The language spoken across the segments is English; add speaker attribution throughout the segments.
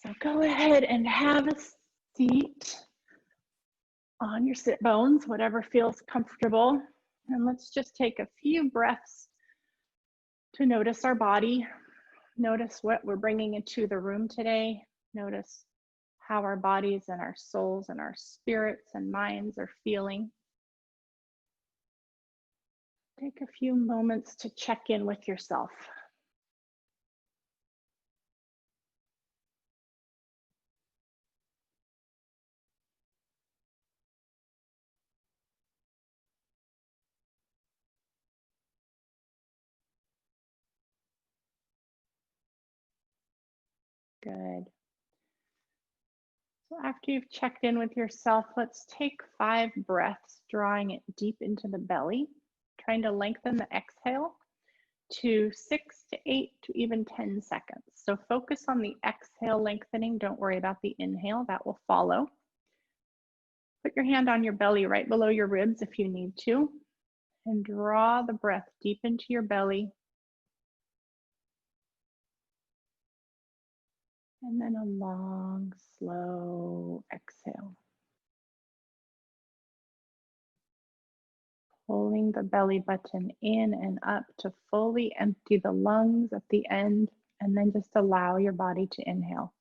Speaker 1: So go ahead and have a seat on your sit bones, whatever feels comfortable. And let's just take a few breaths to notice our body. Notice what we're bringing into the room today. Notice how our bodies and our souls and our spirits and minds are feeling. Take a few moments to check in with yourself. Good. So after you've checked in with yourself, let's take 5 breaths, drawing it deep into the belly, trying to lengthen the exhale to 6 to 8 to even 10 seconds. So focus on the exhale lengthening. Don't worry about the inhale, that will follow. Put your hand on your belly right below your ribs if you need to, and draw the breath deep into your belly. And then a long, slow exhale. Pulling the belly button in and up to fully empty the lungs at the end, and then just allow your body to inhale.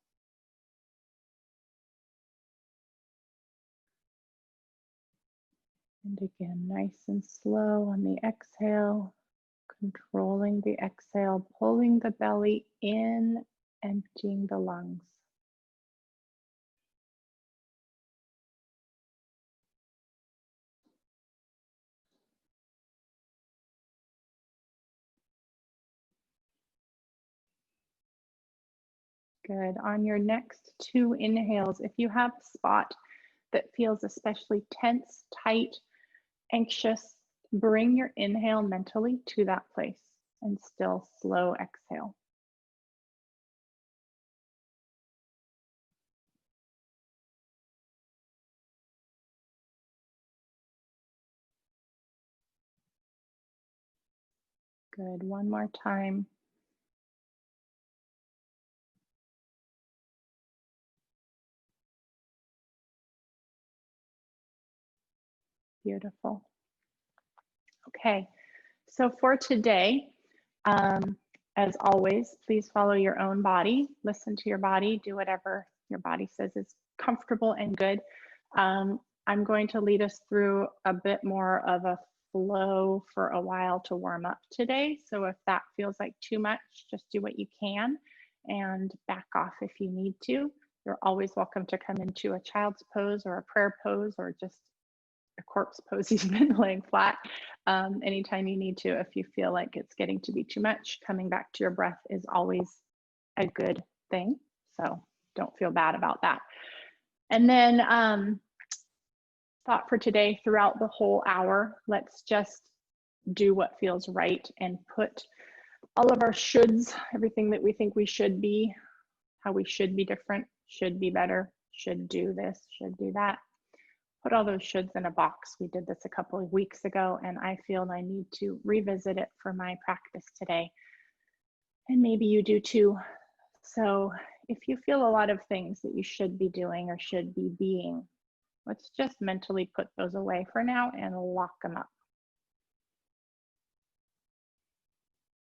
Speaker 1: And again, nice and slow on the exhale, controlling the exhale, pulling the belly in, emptying the lungs. Good. On your next 2 inhales, if you have a spot that feels especially tense, tight, anxious, bring your inhale mentally to that place and still slow exhale. Good. One more time. Beautiful. Okay, so for today, as always, please follow your own body, listen to your body, do whatever your body says is comfortable and good. I'm going to lead us through a bit more of a flow for a while to warm up today. So if that feels like too much, just do what you can and back off if you need to. You're always welcome to come into a child's pose or a prayer pose or just a corpse pose, even laying flat, anytime you need to. If you feel like it's getting to be too much, coming back to your breath is always a good thing. So don't feel bad about that. And then thought for today, throughout the whole hour, let's just do what feels right and put all of our shoulds, everything that we think we should be, how we should be different, should be better, should do this, should do that. Put all those shoulds in a box. We did this a couple of weeks ago, and I feel I need to revisit it for my practice today. And maybe you do too. So if you feel a lot of things that you should be doing or should be being, let's just mentally put those away for now and lock them up.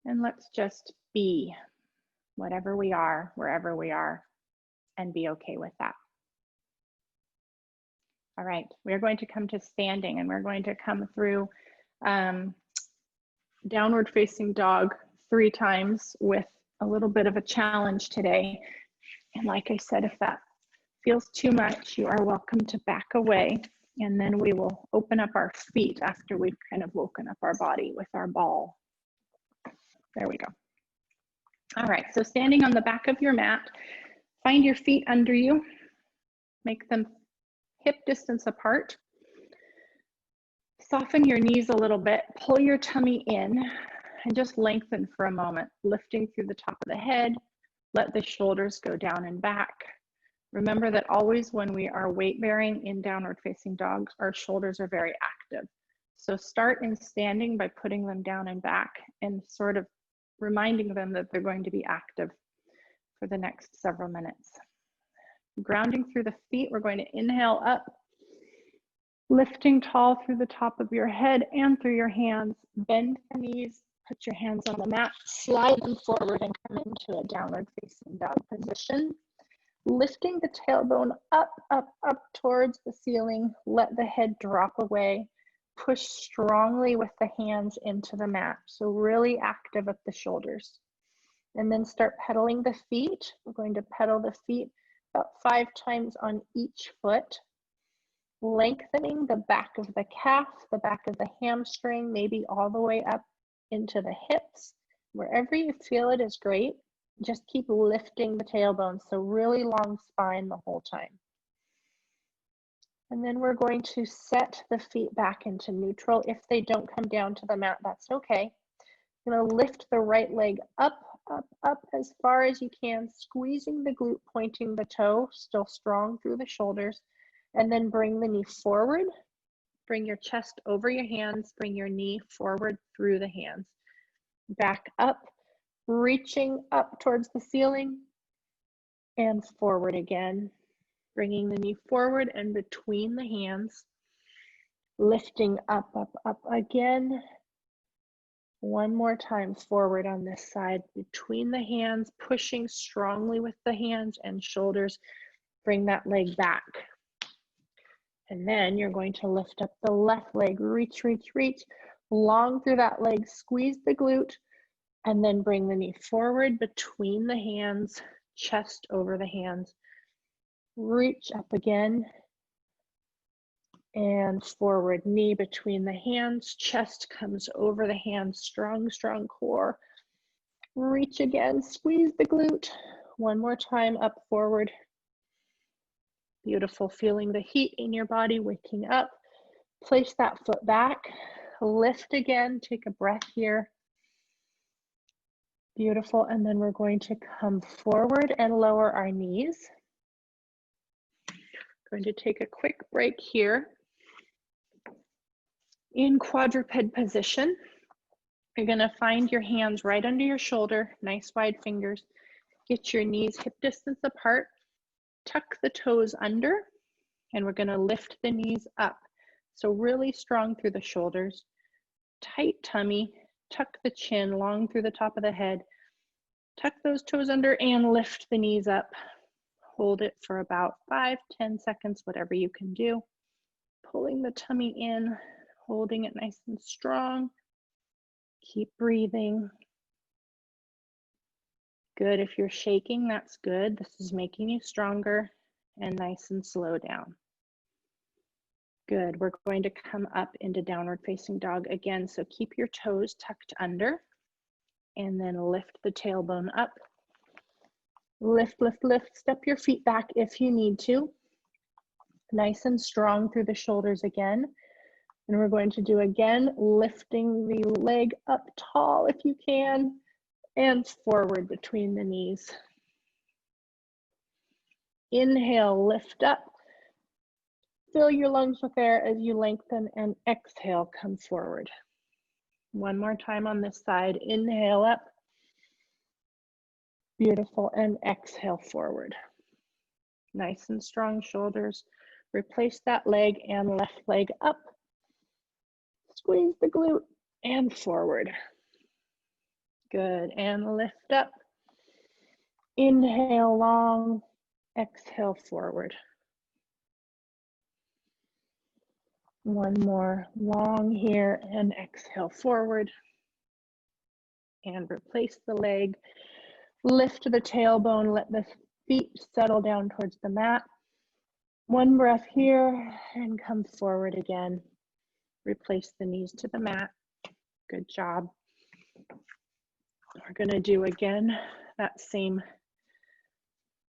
Speaker 1: And let's just be whatever we are, wherever we are, and be okay with that. All right, we're going to come to standing, and we're going to come through downward facing dog 3 times with a little bit of a challenge today. And like I said, if that feels too much, you are welcome to back away, and then we will open up our feet after we've kind of woken up our body with our ball. There we go. All right, so standing on the back of your mat, find your feet under you, make them hip distance apart. Soften your knees a little bit, pull your tummy in, and just lengthen for a moment, lifting through the top of the head. Let the shoulders go down and back. Remember that always when we are weight bearing in downward facing dogs, our shoulders are very active. So start in standing by putting them down and back and sort of reminding them that they're going to be active for the next several minutes. Grounding through the feet, we're going to inhale up, lifting tall through the top of your head and through your hands. Bend the knees, put your hands on the mat, slide them forward and come into a downward facing dog position. Lifting the tailbone up, up, up towards the ceiling. Let the head drop away. Push strongly with the hands into the mat. So really active at the shoulders. And then start pedaling the feet. We're going to pedal the feet about 5 times on each foot. Lengthening the back of the calf, the back of the hamstring, maybe all the way up into the hips. Wherever you feel it is great. Just keep lifting the tailbone, so really long spine the whole time. And then we're going to set the feet back into neutral. If they don't come down to the mat, that's okay. You're going to lift the right leg up, up, up as far as you can, squeezing the glute, pointing the toe, still strong through the shoulders. And then bring the knee forward. Bring your chest over your hands. Bring your knee forward through the hands. Back up. Reaching up towards the ceiling and forward again, bringing the knee forward and between the hands, lifting up, up, up again. One more time forward on this side, between the hands, pushing strongly with the hands and shoulders. Bring that leg back. And then you're going to lift up the left leg, reach, reach, reach, long through that leg, squeeze the glute. And then bring the knee forward between the hands, chest over the hands. Reach up again and forward, knee between the hands, chest comes over the hands, strong, strong core. Reach again, squeeze the glute. One more time, up, forward. Beautiful, feeling the heat in your body, waking up. Place that foot back, lift again, take a breath here. Beautiful, and then we're going to come forward and lower our knees. Going to take a quick break here. In quadruped position, you're going to find your hands right under your shoulder, nice wide fingers. Get your knees hip distance apart, tuck the toes under, and we're going to lift the knees up. So really strong through the shoulders, tight tummy. Tuck the chin long through the top of the head. Tuck those toes under and lift the knees up. Hold it for about 5-10 seconds, whatever you can do. Pulling the tummy in, holding it nice and strong. Keep breathing. Good. If you're shaking, that's good. This is making you stronger, and nice and slow down. Good. We're going to come up into downward facing dog again. So keep your toes tucked under and then lift the tailbone up. Lift, lift, lift. Step your feet back if you need to. Nice and strong through the shoulders again. And we're going to do again, lifting the leg up tall if you can and forward between the knees. Inhale, lift up. Fill your lungs with air as you lengthen, and exhale, come forward. One more time on this side. Inhale up. Beautiful, and exhale forward. Nice and strong shoulders. Replace that leg and left leg up. Squeeze the glute and forward. Good, and lift up. Inhale long, exhale forward. One more long here and exhale forward. And replace the leg. Lift the tailbone, let the feet settle down towards the mat. One breath here and come forward again. Replace the knees to the mat. Good job. We're going to do again that same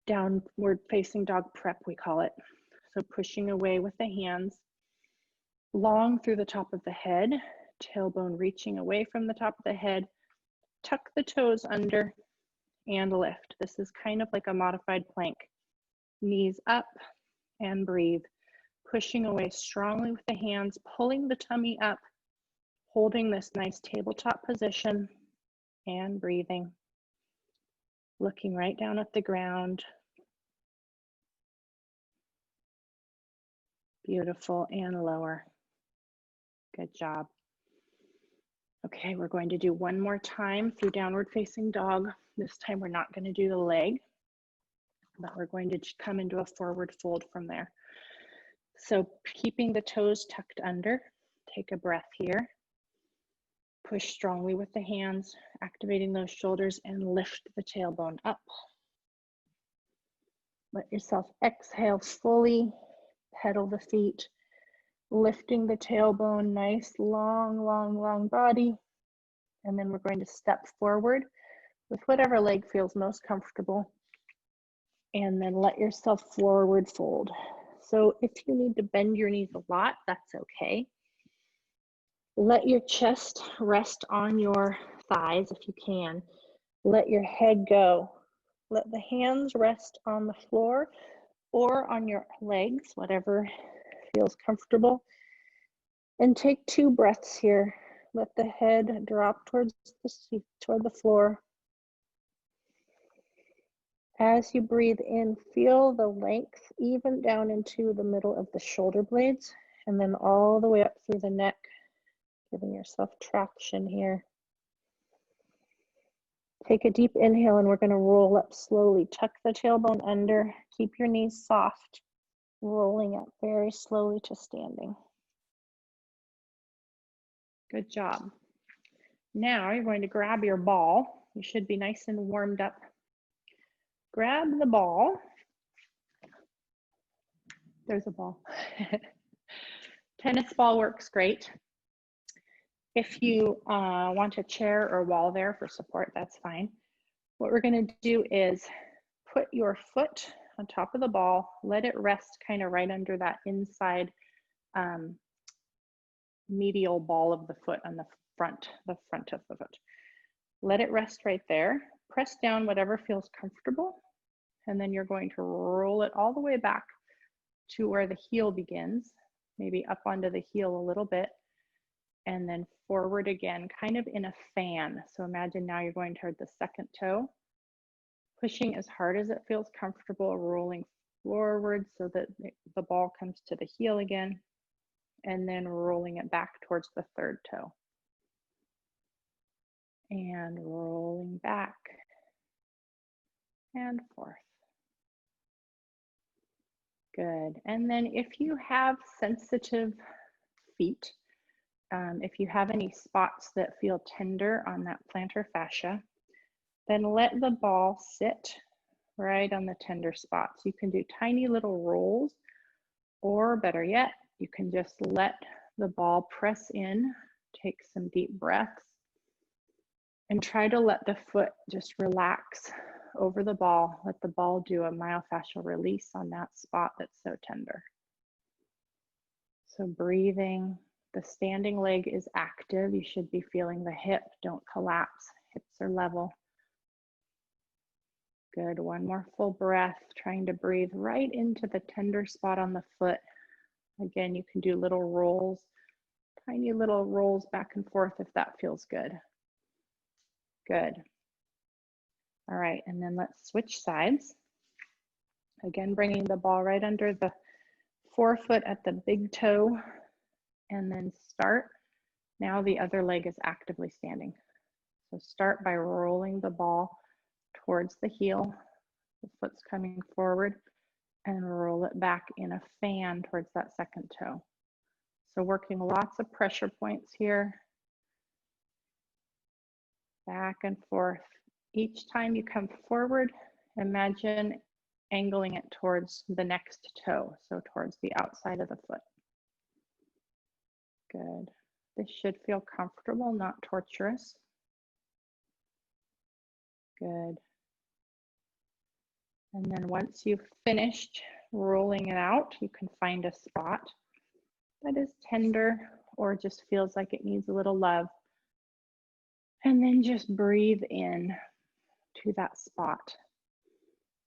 Speaker 1: downward facing dog prep, we call it. So pushing away with the hands, long through the top of the head, tailbone reaching away from the top of the head, tuck the toes under and lift. This is kind of like a modified plank. Knees up and breathe. Pushing away strongly with the hands, pulling the tummy up, holding this nice tabletop position and breathing. Looking right down at the ground. Beautiful, and lower. Good job. Okay, we're going to do one more time through downward facing dog. This time we're not going to do the leg, but we're going to come into a forward fold from there. So keeping the toes tucked under, take a breath here. Push strongly with the hands, activating those shoulders, and lift the tailbone up. Let yourself exhale fully, pedal the feet, lifting the tailbone, nice, long, long, long body. And then we're going to step forward with whatever leg feels most comfortable. And then let yourself forward fold. So if you need to bend your knees a lot, that's okay. Let your chest rest on your thighs if you can. Let your head go. Let the hands rest on the floor or on your legs, whatever feels comfortable. And take 2 breaths here. Let the head drop toward the floor. As you breathe in, feel the length even down into the middle of the shoulder blades, and then all the way up through the neck, giving yourself traction here. Take a deep inhale, and we're going to roll up slowly. Tuck the tailbone under. Keep your knees soft, rolling up very slowly to standing. Good job. Now you're going to grab your ball. You should be nice and warmed up. Grab the ball. There's a ball. Tennis ball works great. If you want a chair or wall there for support, that's fine. What we're going to do is put your foot on top of the ball, let it rest kind of right under that inside medial ball of the foot on the front of the foot. Let it rest right there. Press down whatever feels comfortable, and then you're going to roll it all the way back to where the heel begins, maybe up onto the heel a little bit, and then forward again, kind of in a fan. So imagine now you're going toward the second toe, pushing as hard as it feels comfortable, rolling forward so that the ball comes to the heel again, and then rolling it back towards the third toe. And rolling back and forth. Good. And then if you have sensitive feet, if you have any spots that feel tender on that plantar fascia, then let the ball sit right on the tender spots. You can do tiny little rolls, or better yet, you can just let the ball press in, take some deep breaths, and try to let the foot just relax over the ball. Let the ball do a myofascial release on that spot that's so tender. So breathing, the standing leg is active. You should be feeling the hip. Don't collapse. Hips are level. Good. One more full breath, trying to breathe right into the tender spot on the foot. Again, you can do little rolls, tiny little rolls back and forth if that feels good. Good. All right, and then let's switch sides. Again, bringing the ball right under the forefoot at the big toe, and then start. Now the other leg is actively standing. So start by rolling the ball towards the heel. The foot's coming forward, and roll it back in a fan towards that second toe. So working lots of pressure points here. Back and forth. Each time you come forward, imagine angling it towards the next toe, so towards the outside of the foot. Good. This should feel comfortable, not torturous. Good. And then once you've finished rolling it out, you can find a spot that is tender or just feels like it needs a little love. And then just breathe in to that spot.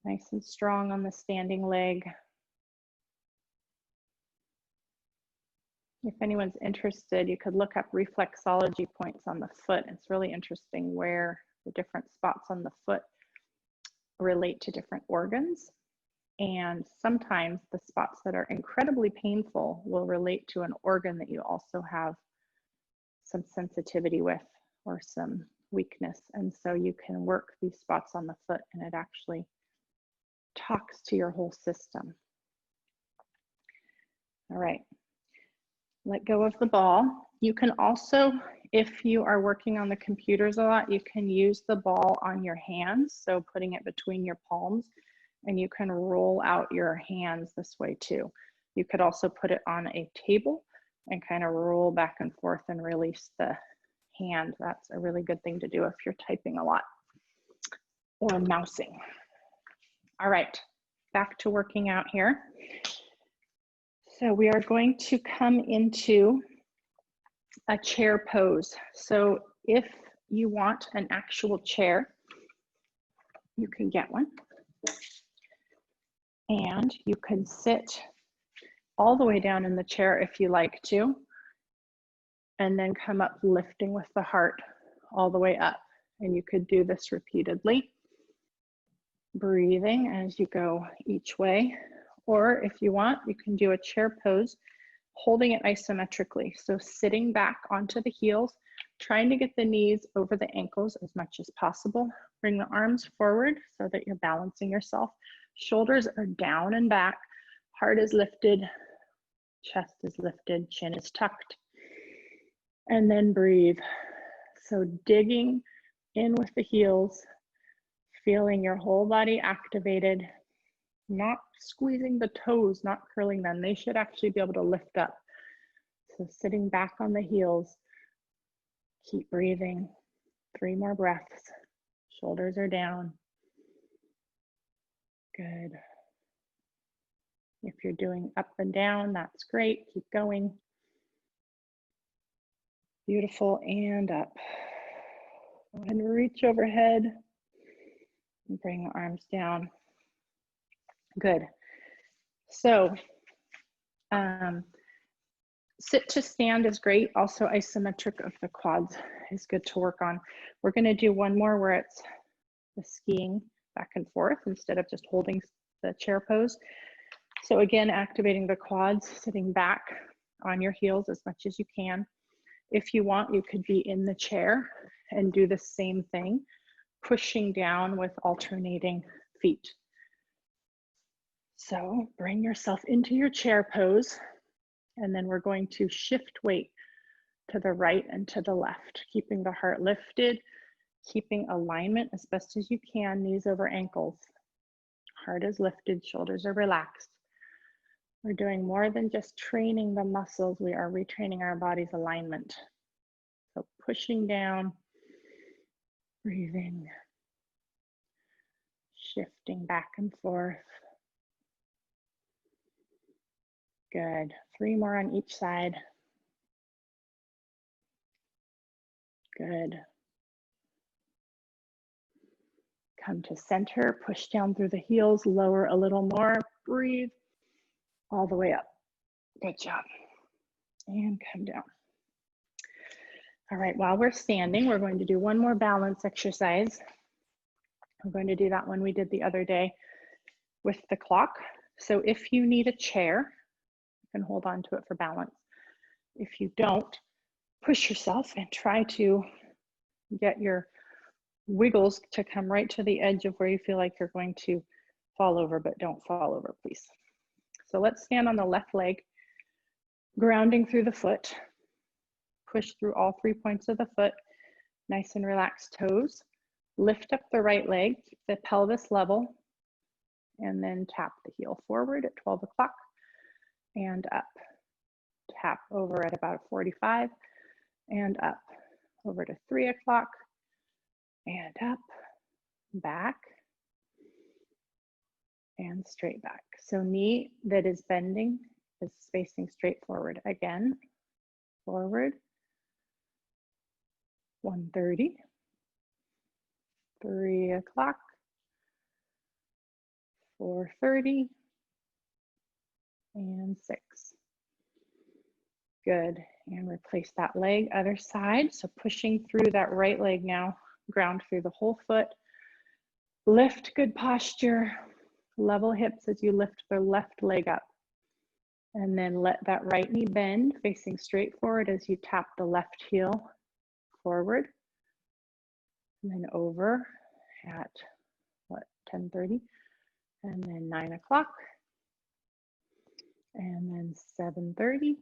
Speaker 1: Nice and strong on the standing leg. If anyone's interested, you could look up reflexology points on the foot. It's really interesting where the different spots on the foot relate to different organs. And sometimes the spots that are incredibly painful will relate to an organ that you also have some sensitivity with or some weakness. And so you can work these spots on the foot and it actually talks to your whole system. All right, let go of the ball. You can also, if you are working on the computers a lot, you can use the ball on your hands. So putting it between your palms, and you can roll out your hands this way too. You could also put it on a table and kind of roll back and forth and release the hand. That's a really good thing to do if you're typing a lot or mousing. All right, back to working out here. So we are going to come into a chair pose. So if you want an actual chair, you can get one. And you can sit all the way down in the chair if you like to, and then come up lifting with the heart all the way up. And you could do this repeatedly, breathing as you go each way. Or if you want, you can do a chair pose, holding it isometrically. So sitting back onto the heels, trying to get the knees over the ankles as much as possible. Bring the arms forward so that you're balancing yourself. Shoulders are down and back, heart is lifted, chest is lifted, chin is tucked. And then breathe. So digging in with the heels, feeling your whole body activated, not squeezing the toes, not curling them. They should actually be able to lift up. So sitting back on the heels, keep breathing. 3 more breaths. Shoulders are down. Good. If you're doing up and down, that's great. Keep going. Beautiful, and up. Go ahead and reach overhead and bring the arms down. Good. So sit to stand is great. Also isometric of the quads is good to work on. We're going to do one more where it's the skiing back and forth instead of just holding the chair pose. So again, activating the quads, sitting back on your heels as much as you can. If you want, you could be in the chair and do the same thing, pushing down with alternating feet. So bring yourself into your chair pose, and then we're going to shift weight to the right and to the left, keeping the heart lifted, keeping alignment as best as you can, knees over ankles. Heart is lifted, shoulders are relaxed. We're doing more than just training the muscles, we are retraining our body's alignment. So pushing down, breathing, shifting back and forth. Good. 3 more on each side. Good. Come to center, push down through the heels, lower a little more, breathe all the way up. Good job. And come down. All right, while we're standing, we're going to do one more balance exercise. We're going to do that one we did the other day with the clock. So if you need a chair, you can hold on to it for balance. If you don't, push yourself and try to get your wiggles to come right to the edge of where you feel like you're going to fall over, but don't fall over, please. So let's stand on the left leg, grounding through the foot. Push through all 3 points of the foot, nice and relaxed toes. Lift up the right leg, keep the pelvis level, and then tap the heel forward at 12 o'clock and up. Tap over at about 45 and up. Over to 3 o'clock and up, back, and straight back. So knee that is bending is facing straight forward. Again, forward, 1:30, 3 o'clock, 4:30, and 6. Good, and replace that leg, other side. So pushing through that right leg now, ground through the whole foot. Lift, good posture. Level hips as you lift the left leg up. And then let that right knee bend, facing straight forward as you tap the left heel forward. And then over at, what, 10:30? And then 9 o'clock. And then 7:30.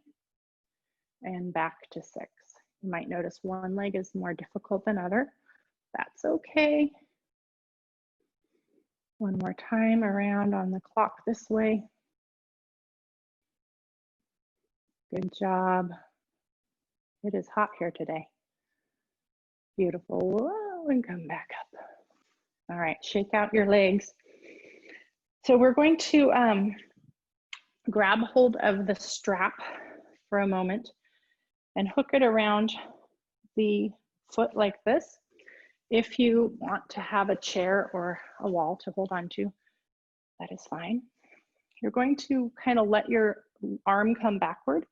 Speaker 1: And back to 6. You might notice one leg is more difficult than other. That's okay. One more time around on the clock this way. Good job. It is hot here today. Beautiful. Whoa, and come back up. All right, shake out your legs. So we're going to grab hold of the strap for a moment and hook it around the foot like this. If you want to have a chair or a wall to hold on to, that is fine. You're going to kind of let your arm come backward.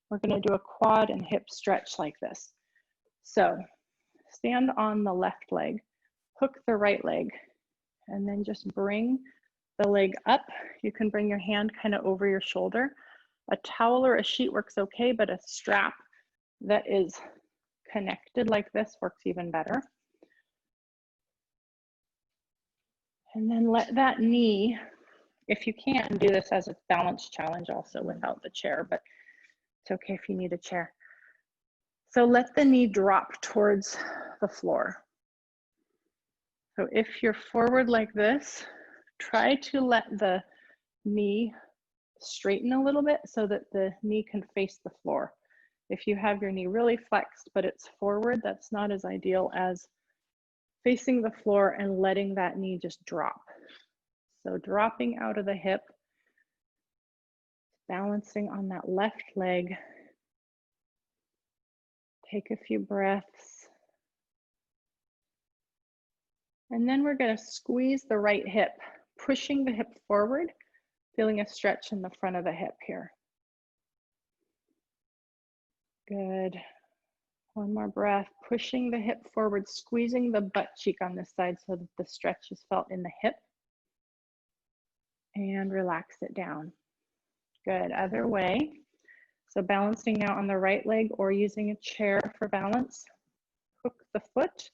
Speaker 1: We're going to do a quad and hip stretch like this. So stand on the left leg, hook the right leg, and then just bring the leg up. You can bring your hand kind of over your shoulder. A towel or a sheet works okay, but a strap that is connected like this works even better. And then let that knee, if you can't, do this as a balance challenge also without the chair, but it's okay if you need a chair. So let the knee drop towards the floor. So if you're forward like this, try to let the knee straighten a little bit so that the knee can face the floor. If you have your knee really flexed, but it's forward, that's not as ideal as facing the floor and letting that knee just drop. So dropping out of the hip, balancing on that left leg. Take a few breaths. And then we're going to squeeze the right hip, pushing the hip forward, feeling a stretch in the front of the hip here. Good. One more breath, pushing the hip forward, squeezing the butt cheek on this side so that the stretch is felt in the hip. And relax it down. Good, other way. So balancing now on the right leg or using a chair for balance. Hook the foot.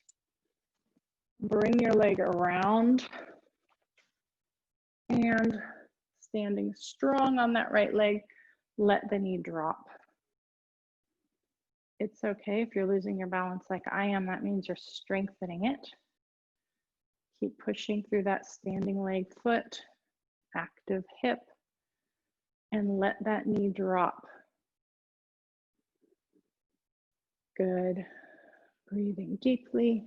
Speaker 1: Bring your leg around. And standing strong on that right leg, let the knee drop. It's okay if you're losing your balance like I am. That means you're strengthening it. Keep pushing through that standing leg, foot, active hip, and let that knee drop. Good. Breathing deeply.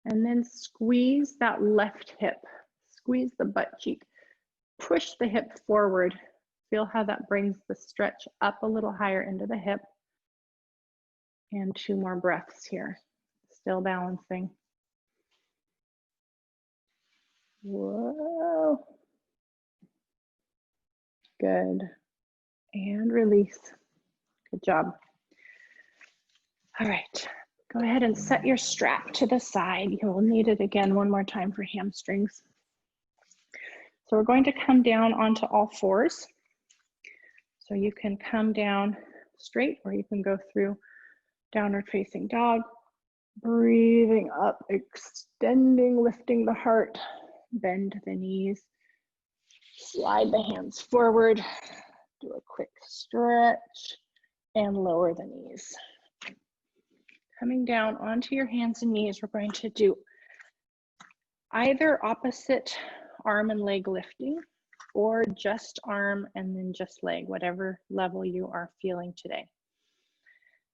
Speaker 1: And then squeeze that left hip. Squeeze the butt cheek. Push the hip forward. Feel how that brings the stretch up a little higher into the hip. And 2 more breaths here. Still balancing. Whoa. Good. And release. Good job. All right. Go ahead and set your strap to the side. You will need it again one more time for hamstrings. So we're going to come down onto all fours. So you can come down straight or you can go through downward facing dog. Breathing up, extending, lifting the heart, bend the knees, slide the hands forward, do a quick stretch, and lower the knees. Coming down onto your hands and knees, we're going to do either opposite arm and leg lifting or just arm and then just leg, whatever level you are feeling today.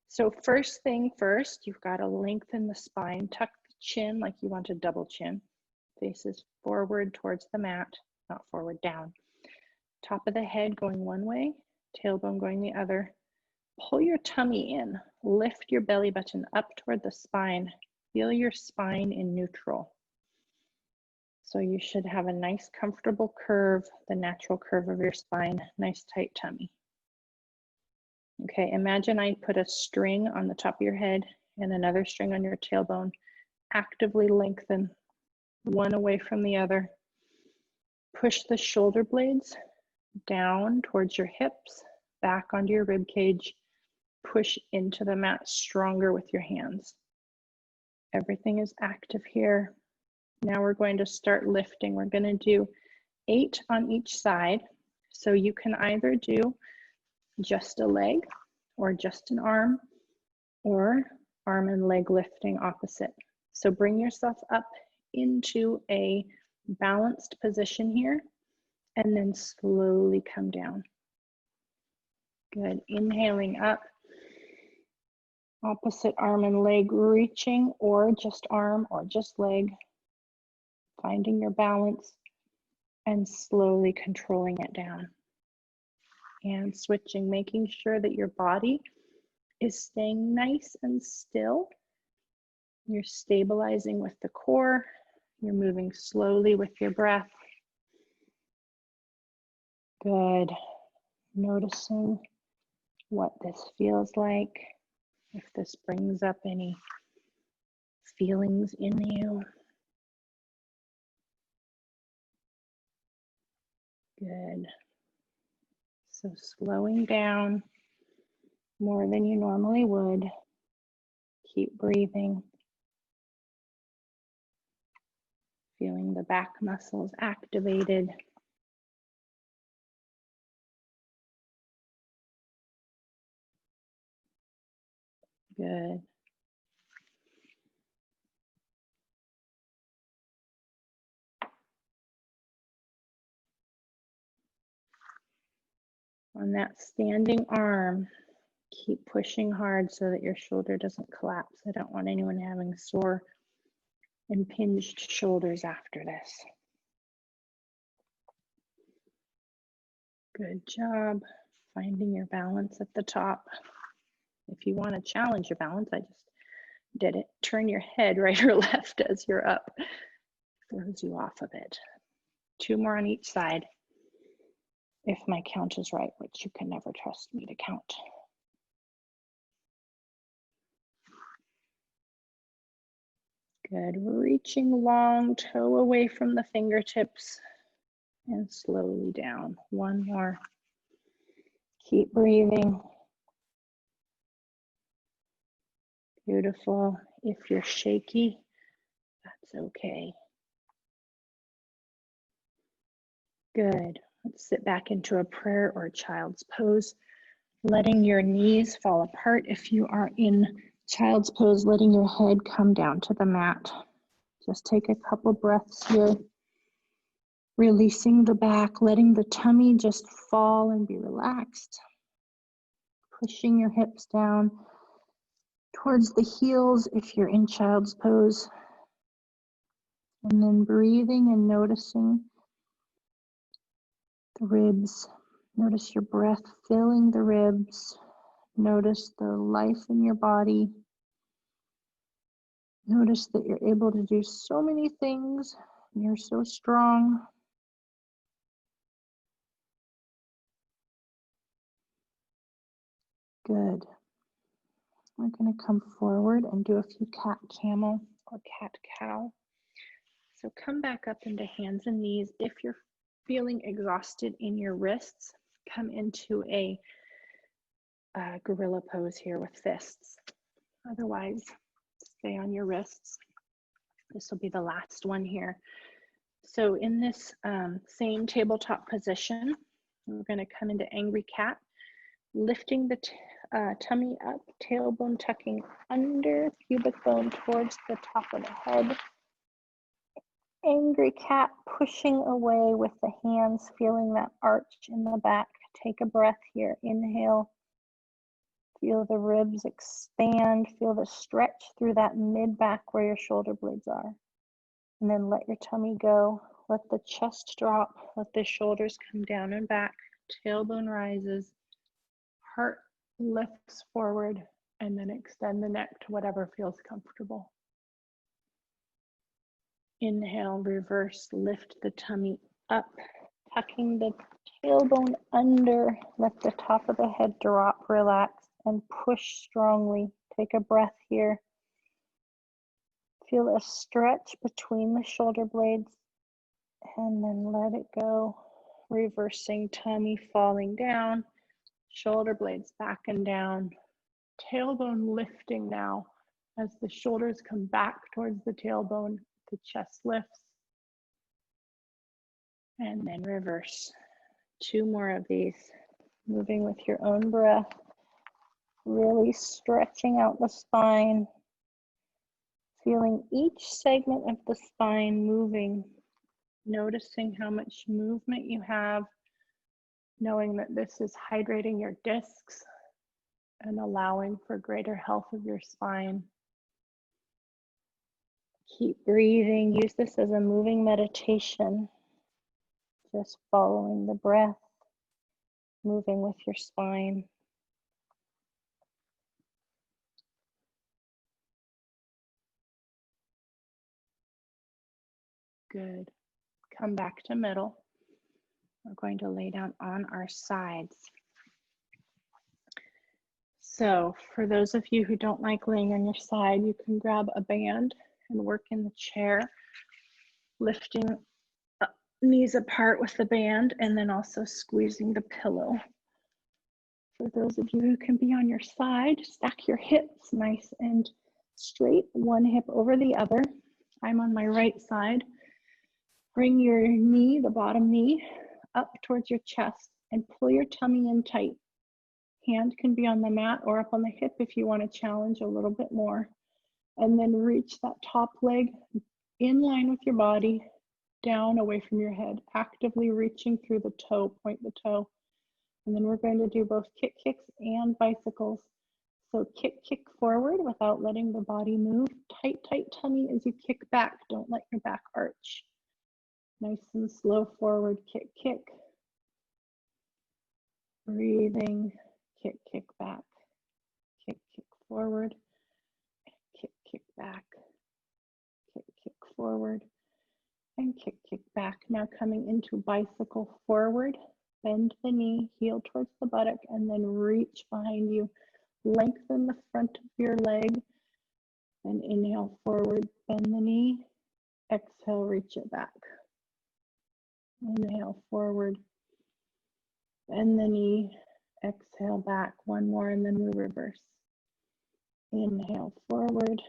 Speaker 1: So first thing first, you've got to lengthen the spine, tuck the chin like you want a double chin, faces forward towards the mat, not forward, down. Top of the head going one way, tailbone going the other. Pull your tummy in, lift your belly button up toward the spine. Feel your spine in neutral. So you should have a nice comfortable curve, the natural curve of your spine, nice tight tummy. Okay, imagine I put a string on the top of your head and another string on your tailbone. Actively lengthen one away from the other. Push the shoulder blades down towards your hips, back onto your rib cage. Push into the mat stronger with your hands. Everything is active here. Now we're going to start lifting. We're going to do 8 on each side. So you can either do just a leg or just an arm, or arm and leg lifting opposite. So bring yourself up into a balanced position here, and then slowly come down. Good. Inhaling up. Opposite arm and leg reaching, or just arm or just leg. Finding your balance and slowly controlling it down. And switching, making sure that your body is staying nice and still. You're stabilizing with the core. You're moving slowly with your breath. Good. Noticing what this feels like. If this brings up any feelings in you. Good. So slowing down more than you normally would. Keep breathing. Feeling the back muscles activated. Good. On that standing arm, keep pushing hard so that your shoulder doesn't collapse. I don't want anyone having sore, impinged shoulders after this. Good job. Finding your balance at the top. If you want to challenge your balance, I just did it. Turn your head right or left as you're up. Throws you off a bit. 2 more on each side. If my count is right, which you can never trust me to count. Good. Reaching long toe away from the fingertips and slowly down. 1 more. Keep breathing. Beautiful. If you're shaky, that's okay. Good. Let's sit back into a prayer or child's pose, letting your knees fall apart. If you are in child's pose, letting your head come down to the mat. Just take a couple breaths here. Releasing the back, letting the tummy just fall and be relaxed. Pushing your hips down towards the heels if you're in child's pose. And then breathing and noticing the ribs. Notice your breath filling the ribs. Notice the life in your body. Notice that you're able to do so many things. You're so strong. Good. We're going to come forward and do a few cat camel or cat cow. So come back up into hands and knees. If you're feeling exhausted in your wrists, come into a gorilla pose here with fists. Otherwise, stay on your wrists. This will be the last one here. So in this same tabletop position, we're going to come into angry cat, lifting the tummy up, tailbone tucking under, pubic bone towards the top of the head. Angry cat, pushing away with the hands, feeling that arch in the back. Take a breath here. Inhale. Feel the ribs expand. Feel the stretch through that mid-back where your shoulder blades are. And then let your tummy go. Let the chest drop. Let the shoulders come down and back. Tailbone rises. Heart lifts forward. And then extend the neck to whatever feels comfortable. Inhale, reverse, lift the tummy up, tucking the tailbone under, let the top of the head drop, relax, and push strongly. Take a breath here. Feel a stretch between the shoulder blades And then let it go. Reversing tummy falling down, shoulder blades back and down, tailbone lifting now. As the shoulders come back towards the tailbone, the chest lifts. And then reverse. 2 more of these. Moving with your own breath. Really stretching out the spine. Feeling each segment of the spine moving. Noticing how much movement you have. Knowing that this is hydrating your discs and allowing for greater health of your spine. Keep breathing. Use this as a moving meditation. Just following the breath, moving with your spine. Good. Come back to middle. We're going to lay down on our sides. So for those of you who don't like laying on your side, you can grab a band and work in the chair, lifting knees apart with the band and then also squeezing the pillow. For those of you who can be on your side, stack your hips nice and straight, one hip over the other. I'm on my right side. Bring your knee, the bottom knee, up towards your chest and pull your tummy in tight. Hand can be on the mat or up on the hip if you want to challenge a little bit more. And then reach that top leg in line with your body, down away from your head, actively reaching through the toe, point the toe. And then we're going to do both kick kicks and bicycles. So kick forward without letting the body move. Tight tummy as you kick back. Don't let your back arch. Nice and slow forward, kick. Breathing, kick back. Kick forward. Kick back. Kick forward. And kick back. Now coming into bicycle forward. Bend the knee, heel towards the buttock, and then reach behind you. Lengthen the front of your leg. And inhale forward, bend the knee. Exhale, reach it back. Inhale forward, bend the knee. Exhale back. One more, and then we reverse. Inhale forward,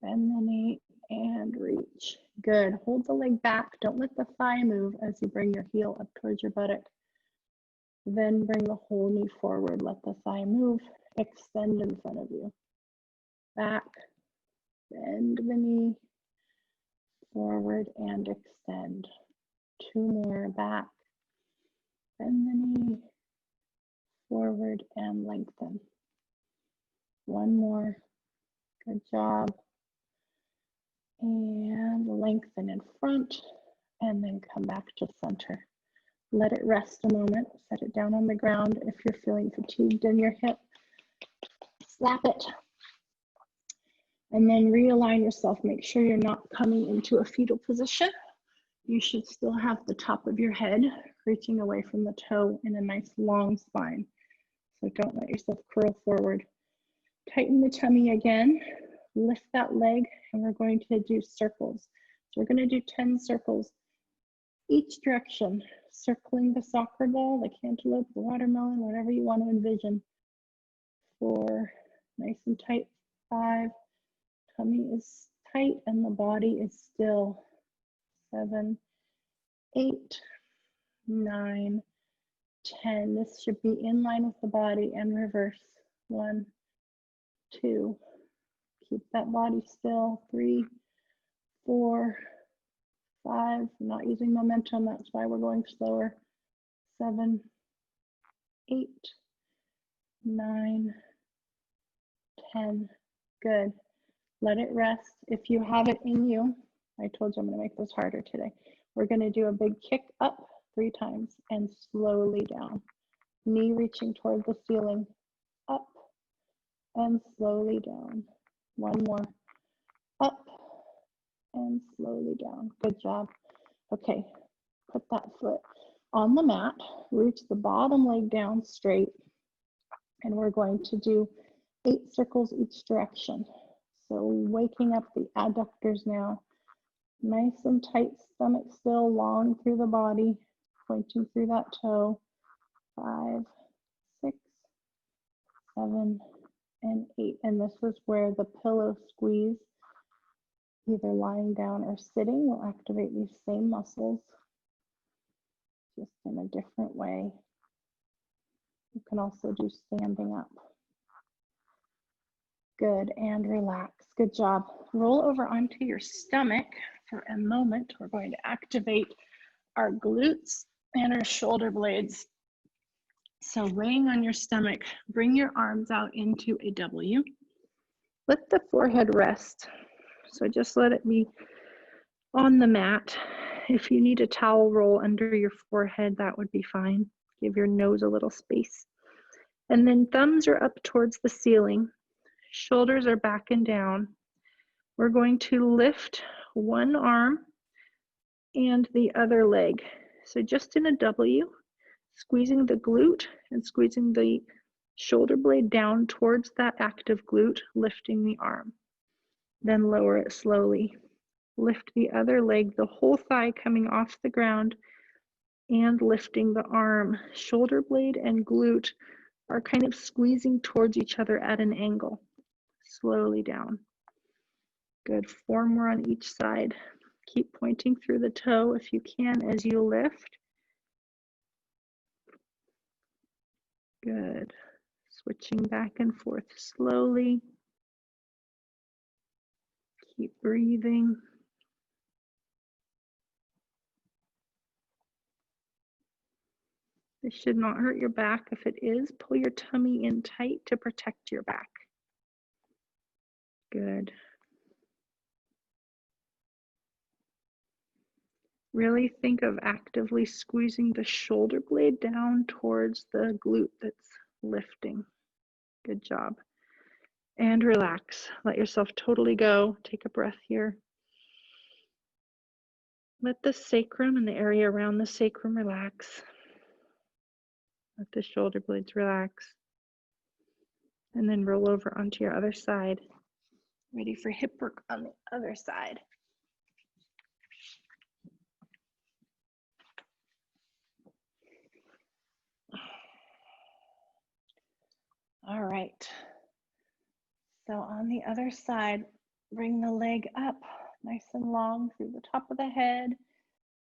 Speaker 1: bend the knee, and reach. Good. Hold the leg back. Don't let the thigh move as you bring your heel up towards your buttock. Then bring the whole knee forward. Let the thigh move. Extend in front of you. Back. Bend the knee. Forward and extend. 2 more. Back. Bend the knee. Forward and lengthen. 1 more. Good job. And lengthen in front. And then come back to center. Let it rest a moment. Set it down on the ground. If you're feeling fatigued in your hip, slap it. And then realign yourself. Make sure you're not coming into a fetal position. You should still have the top of your head reaching away from the toe in a nice long spine. So don't let yourself curl forward. Tighten the tummy again. Lift that leg, and we're going to do circles. So we're going to do 10 circles each direction, circling the soccer ball, the cantaloupe, the watermelon, whatever you want to envision. 4, nice and tight. 5, tummy is tight and the body is still. 7, 8, 9, 10. This should be in line with the body and reverse. 1, 2, keep that body still. 3, 4, 5, I'm not using momentum, that's why we're going slower. 7, 8, 9, 10. Good. Let it rest. If you have it in you, I told you I'm going to make this harder today. We're going to do a big kick up 3 times and slowly down. Knee reaching toward the ceiling. Up and slowly down. 1 more. Up and slowly down. Good job. Okay, put that foot on the mat. Reach the bottom leg down straight. And we're going to do 8 circles each direction. So waking up the adductors now. Nice and tight stomach still, long through the body, pointing through that toe. 5, 6, 7, and 8. And this is where the pillow squeeze, either lying down or sitting, will activate these same muscles, just in a different way. You can also do standing up. Good, and relax. Good job. Roll over onto your stomach for a moment. We're going to activate our glutes and our shoulder blades. So laying on your stomach, bring your arms out into a W. Let the forehead rest. So just let it be on the mat. If you need a towel roll under your forehead, that would be fine. Give your nose a little space. And then thumbs are up towards the ceiling. Shoulders are back and down. We're going to lift one arm and the other leg. So just in a W, squeezing the glute and squeezing the shoulder blade down towards that active glute, lifting the arm. Then lower it slowly. Lift the other leg, the whole thigh coming off the ground, and lifting the arm. Shoulder blade and glute are kind of squeezing towards each other at an angle. Slowly down. Good. 4 more on each side. Keep pointing through the toe if you can as you lift. Good. Switching back and forth slowly. Keep breathing. This should not hurt your back. If it is, pull your tummy in tight to protect your back. Good. Really think of actively squeezing the shoulder blade down towards the glute that's lifting. Good job. And relax. Let yourself totally go. Take a breath here. Let the sacrum and the area around the sacrum relax. Let the shoulder blades relax. And then roll over onto your other side. Ready for hip work on the other side. All right. So on the other side, bring the leg up nice and long through the top of the head.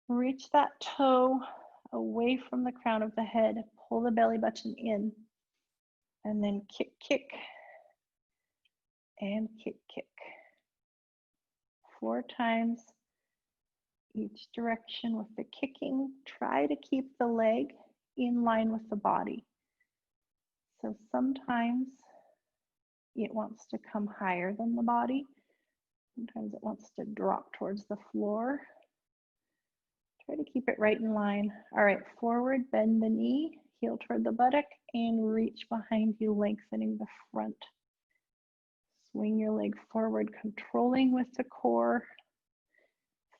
Speaker 1: Reach that toe away from the crown of the head. Pull the belly button in. And then kick, kick. And kick, kick. 4 times each direction with the kicking. Try to keep the leg in line with the body. So sometimes it wants to come higher than the body. Sometimes it wants to drop towards the floor. Try to keep it right in line. All right, forward, bend the knee, heel toward the buttock, and reach behind you, lengthening the front. Swing your leg forward, controlling with the core.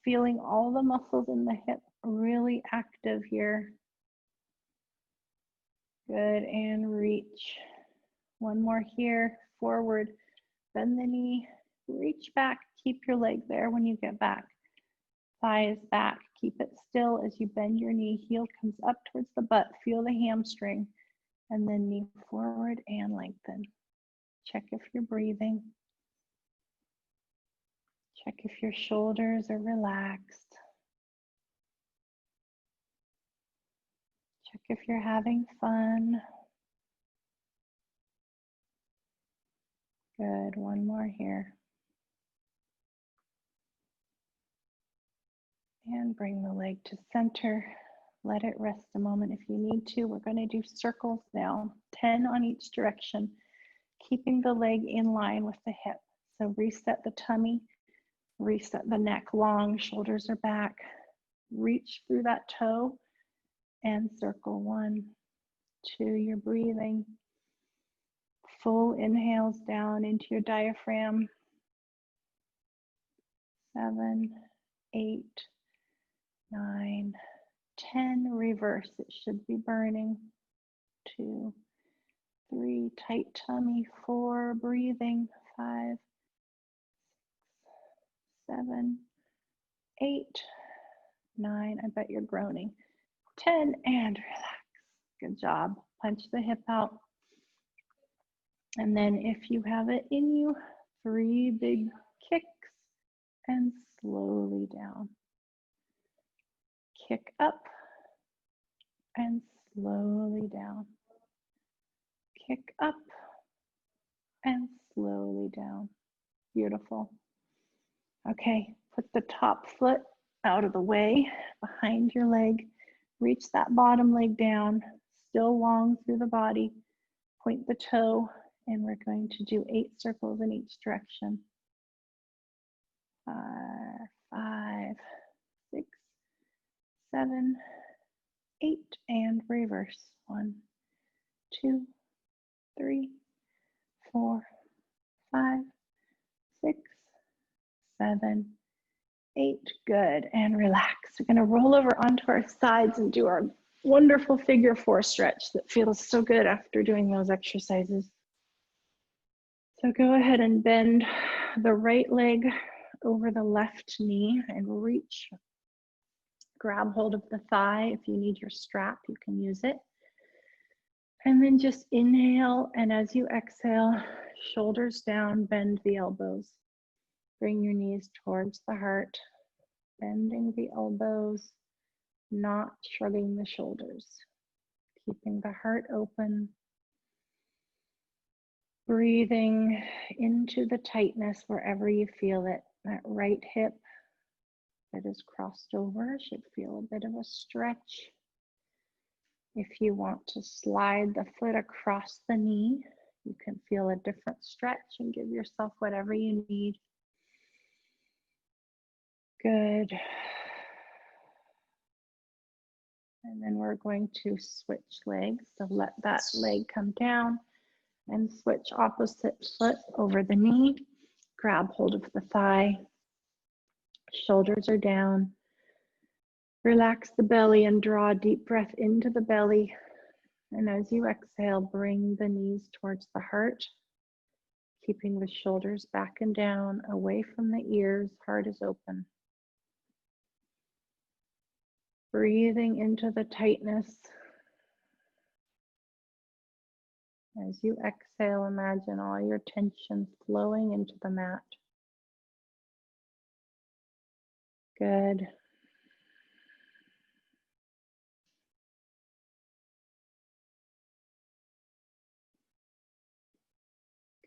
Speaker 1: Feeling all the muscles in the hip really active here. Good, and reach. One more here, forward, bend the knee, reach back, keep your leg there when you get back. Thighs back, keep it still as you bend your knee, heel comes up towards the butt, feel the hamstring, and then knee forward and lengthen. Check if you're breathing. Check if your shoulders are relaxed. Check if you're having fun. Good, one more here. And bring the leg to center. Let it rest a moment if you need to. We're going to do circles now, 10 on each direction, keeping the leg in line with the hip. So reset the tummy, reset the neck long, shoulders are back. Reach through that toe and circle 1, 2, you're breathing. Full inhales down into your diaphragm. 7, 8, 9, 10, reverse, it should be burning. 2, 3, tight tummy. 4, breathing. 5, 6, 7, 8, 9, I bet you're groaning. 10, and relax. Good job. Punch the hip out. And then if you have it in you, 3 big kicks and slowly down. Kick up and slowly down. Kick up and slowly down. Beautiful. Okay, put the top foot out of the way, behind your leg. Reach that bottom leg down, still long through the body. Point the toe, and we're going to do 8 circles in each direction. 5, 6, 7, 8, and reverse. 1, 2, 3, 4, 5, 6, 7, 8. Good, and relax. We're going to roll over onto our sides and do our wonderful figure 4 stretch that feels so good after doing those exercises. So go ahead and bend the right leg over the left knee and reach. Grab hold of the thigh. If you need your strap, you can use it. And then just inhale, and as you exhale, shoulders down, bend the elbows. Bring your knees towards the heart, bending the elbows, not shrugging the shoulders. Keeping the heart open. Breathing into the tightness wherever you feel it. That right hip that is crossed over should feel a bit of a stretch. If you want to slide the foot across the knee, you can feel a different stretch and give yourself whatever you need. Good. And then we're going to switch legs. So let that leg come down and switch opposite foot over the knee. Grab hold of the thigh. Shoulders are down. Relax the belly and draw a deep breath into the belly. And as you exhale, bring the knees towards the heart, keeping the shoulders back and down, away from the ears, heart is open. Breathing into the tightness. As you exhale, imagine all your tension flowing into the mat. Good.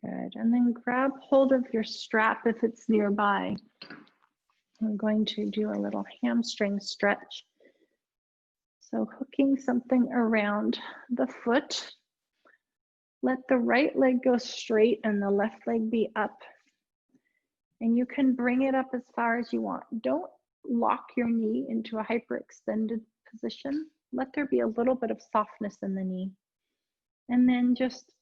Speaker 1: Good. And then grab hold of your strap if it's nearby. I'm going to do a little hamstring stretch. So hooking something around the foot. Let the right leg go straight and the left leg be up. And you can bring it up as far as you want. Don't lock your knee into a hyperextended position. Let there be a little bit of softness in the knee. And then just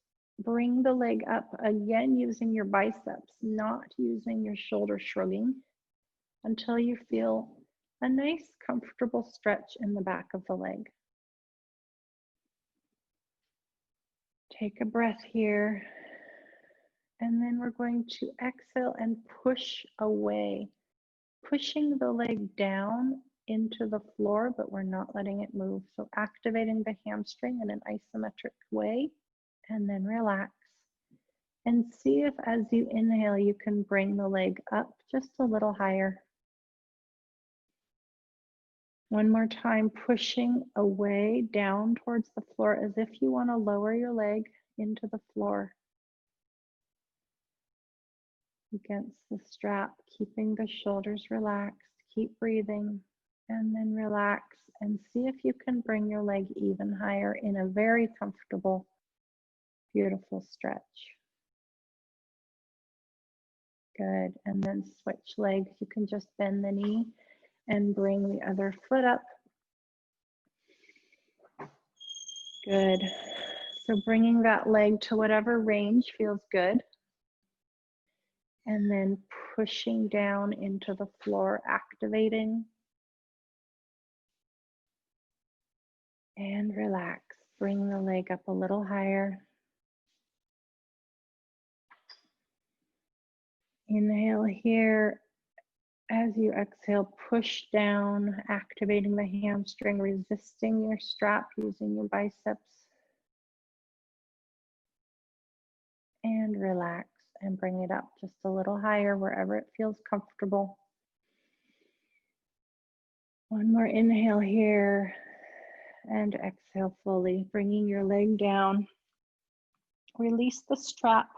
Speaker 1: bring the leg up, again using your biceps, not using your shoulder shrugging, until you feel a nice comfortable stretch in the back of the leg. Take a breath here, and then we're going to exhale and push away, pushing the leg down into the floor, but we're not letting it move. So activating the hamstring in an isometric way, and then relax. And see if as you inhale, you can bring the leg up just a little higher. One more time, pushing away down towards the floor as if you want to lower your leg into the floor against the strap, keeping the shoulders relaxed. Keep breathing and then relax and see if you can bring your leg even higher in a very comfortable, beautiful stretch. Good. And then switch legs. You can just bend the knee and bring the other foot up. Good. So bringing that leg to whatever range feels good. And then pushing down into the floor, activating. And relax. Bring the leg up a little higher. Inhale here As you exhale, push down, activating the hamstring, resisting your strap, using your biceps. And relax and bring it up just a little higher wherever it feels comfortable. One more inhale here and exhale fully, bringing your leg down. Release the strap.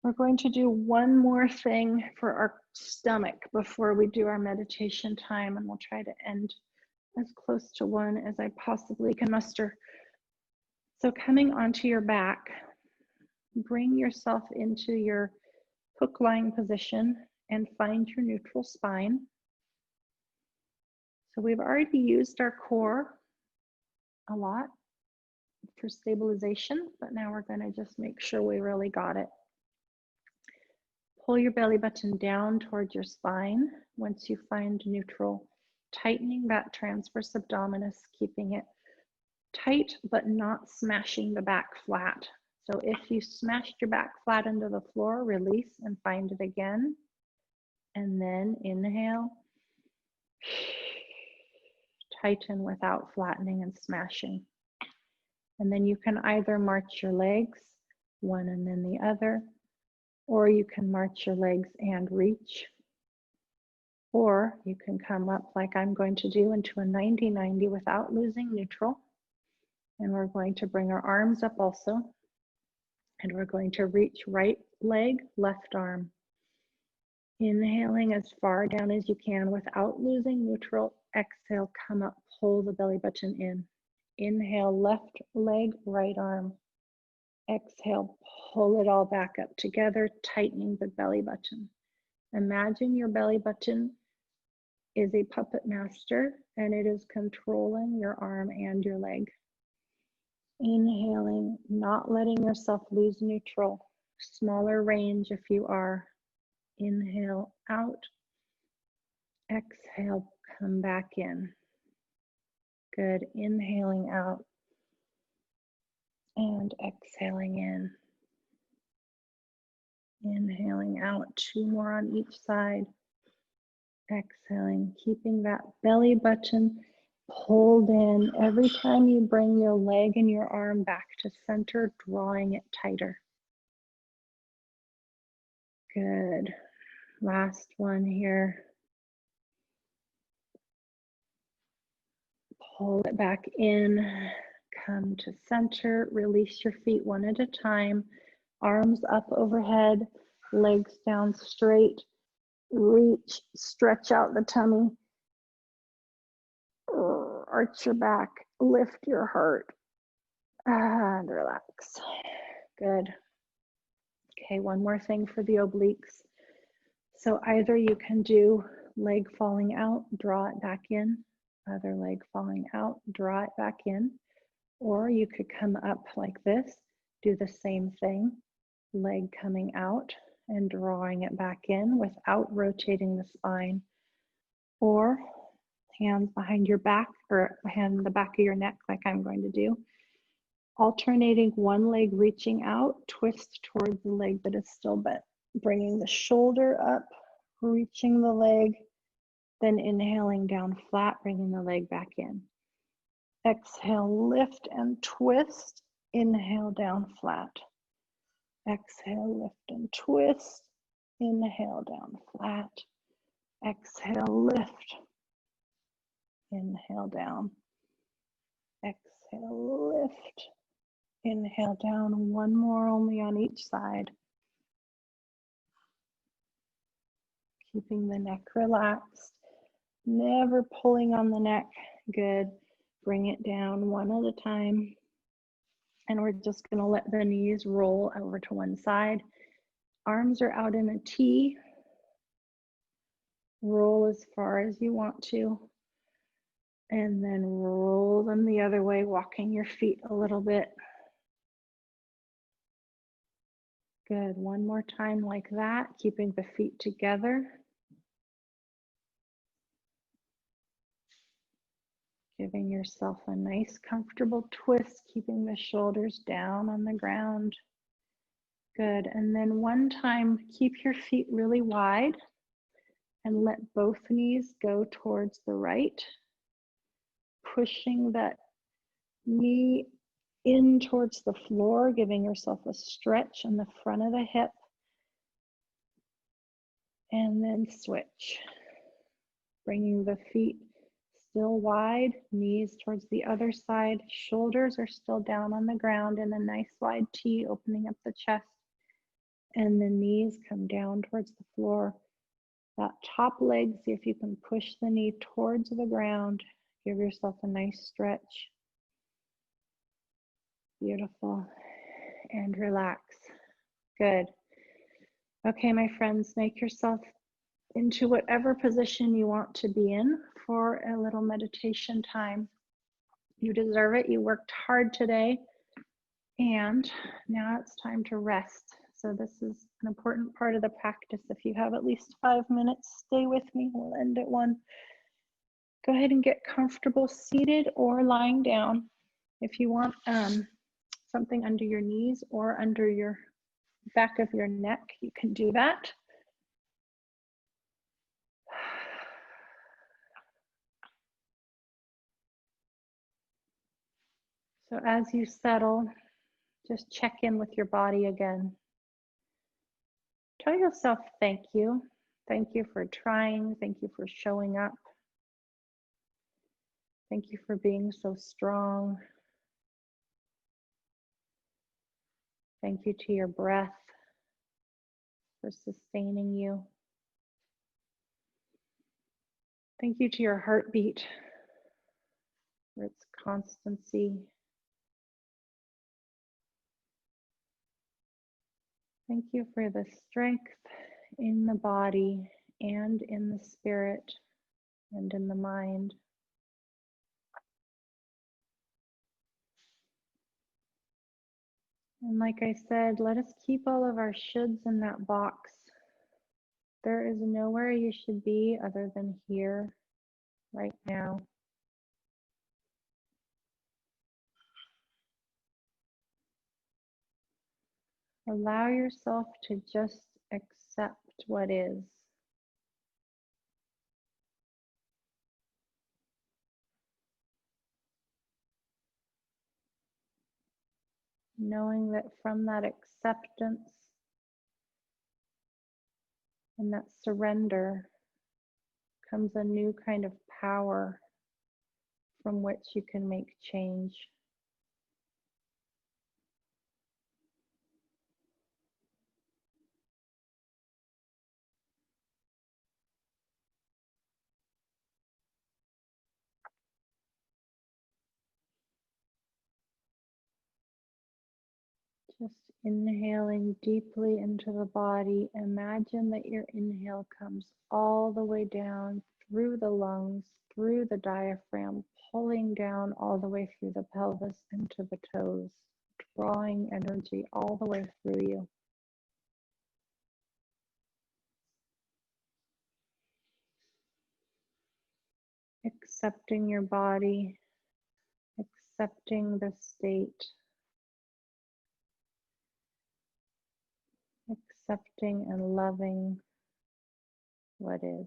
Speaker 1: We're going to do one more thing for our stomach before we do our meditation time, and we'll try to end as close to one as I possibly can muster. So coming onto your back, bring yourself into your hook lying position and find your neutral spine. So we've already used our core a lot for stabilization, but now we're going to just make sure we really got it. Pull your belly button down towards your spine. Once you find neutral, tightening that transverse abdominis, keeping it tight but not smashing the back flat. So if you smashed your back flat into the floor, release and find it again. And then inhale, tighten without flattening and smashing. And then you can either march your legs, one and then the other, or you can march your legs and reach, or you can come up like I'm going to do into a 90-90 without losing neutral. And we're going to bring our arms up also, and we're going to reach right leg, left arm. Inhaling as far down as you can without losing neutral. Exhale, come up, pull the belly button in. Inhale, left leg, right arm. Exhale, pull it all back up together, tightening the belly button. Imagine your belly button is a puppet master and it is controlling your arm and your leg. Inhaling, not letting yourself lose neutral. Smaller range if you are. Inhale out. Exhale, come back in. Good. Inhaling out and exhaling in. Inhaling out, 2 more on each side. Exhaling, keeping that belly button pulled in. Every time you bring your leg and your arm back to center, drawing it tighter. Good. Last one here. Pull it back in, come to center, release your feet one at a time, arms up overhead, legs down straight, reach, stretch out the tummy, arch your back, lift your heart, and relax. Good. Okay, one more thing for the obliques. So either you can do leg falling out, draw it back in, other leg falling out, draw it back in, or you could come up like this, do the same thing, leg coming out and drawing it back in without rotating the spine, or hands behind your back or hand in the back of your neck like I'm going to do, alternating one leg reaching out, twist towards the leg that is still bent, bringing the shoulder up, reaching the leg, then inhaling down flat, bringing the leg back in. Exhale, lift and twist. Inhale, down flat. Exhale, lift and twist. Inhale, down flat. Exhale, lift. Inhale, down. Exhale, lift. Inhale, down. One more only on each side. Keeping the neck relaxed. Never pulling on the neck. Good. Bring it down one at a time. And we're just going to let the knees roll over to one side. Arms are out in a T. Roll as far as you want to. And then roll them the other way, walking your feet a little bit. Good. One more time like that, keeping the feet together. Giving yourself a nice comfortable twist, keeping the shoulders down on the ground. Good. And then one time, keep your feet really wide And let both knees go towards the right, pushing that knee in towards the floor, giving yourself a stretch on the front of the hip. And then switch. Bringing the feet still wide, knees towards the other side, shoulders are still down on the ground in a nice wide T, opening up the chest. And the knees come down towards the floor. That top leg, see if you can push the knee towards the ground. Give yourself a nice stretch. Beautiful. And relax. Good. Okay, my friends, make yourself into whatever position you want to be in for a little meditation time. You deserve it. You worked hard today. And now it's time to rest. So this is an important part of the practice. If you have at least 5 minutes, stay with me. We'll end at 1. Go ahead and get comfortable seated or lying down. If you want something under your knees or under your back of your neck, you can do that. So as you settle, just check in with your body again. Tell yourself thank you. Thank you for trying. Thank you for showing up. Thank you for being so strong. Thank you to your breath for sustaining you. Thank you to your heartbeat for its constancy. Thank you for the strength in the body and in the spirit and in the mind. And like I said, let us keep all of our shoulds in that box. There is nowhere you should be other than here, right now. Allow yourself to just accept what is. Knowing that from that acceptance and that surrender comes a new kind of power from which you can make change. Just inhaling deeply into the body. Imagine that your inhale comes all the way down through the lungs, through the diaphragm, pulling down all the way through the pelvis into the toes, drawing energy all the way through you. Accepting your body, accepting the state, accepting and loving what is.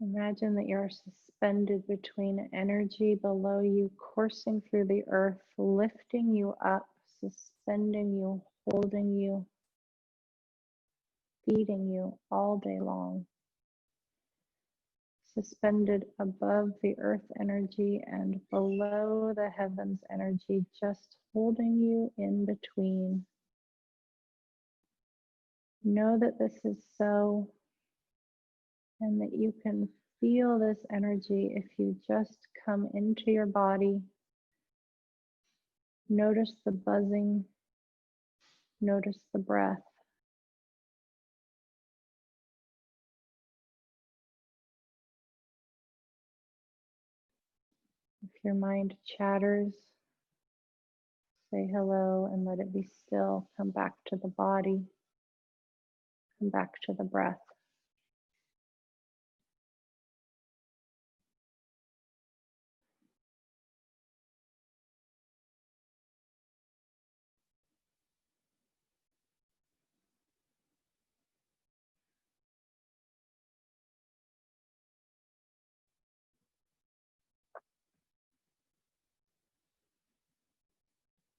Speaker 1: Imagine that you're suspended between energy below you, coursing through the earth, lifting you up, suspending you, holding you, feeding you all day long. Suspended above the earth energy and below the heavens energy, just holding you in between. Know that this is so, and that you can feel this energy if you just come into your body. Notice the buzzing, notice the breath. If your mind chatters, say hello and let it be still. Come back to the body. and back to the breath.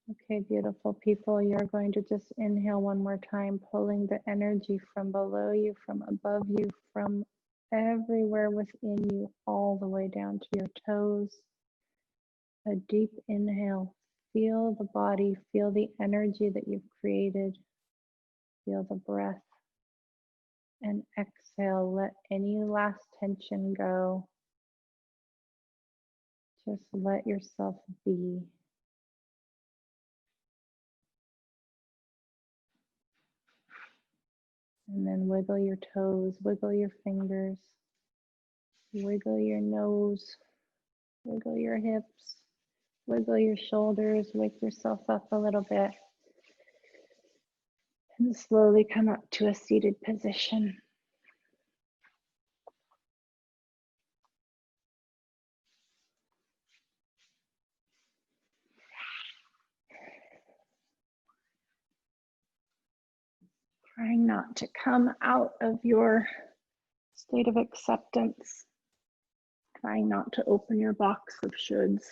Speaker 1: Okay, beautiful people, you're going to just inhale one more time, pulling the energy from below you, from above you, from everywhere within you, all the way down to your toes. A deep inhale. Feel the body, feel the energy that you've created. Feel the breath. And exhale, let any last tension go. Just let yourself be. And then wiggle your toes, wiggle your fingers, wiggle your nose, wiggle your hips, wiggle your shoulders, wake yourself up a little bit. And slowly come up to a seated position. Trying not to come out of your state of acceptance. Trying not to open your box of shoulds.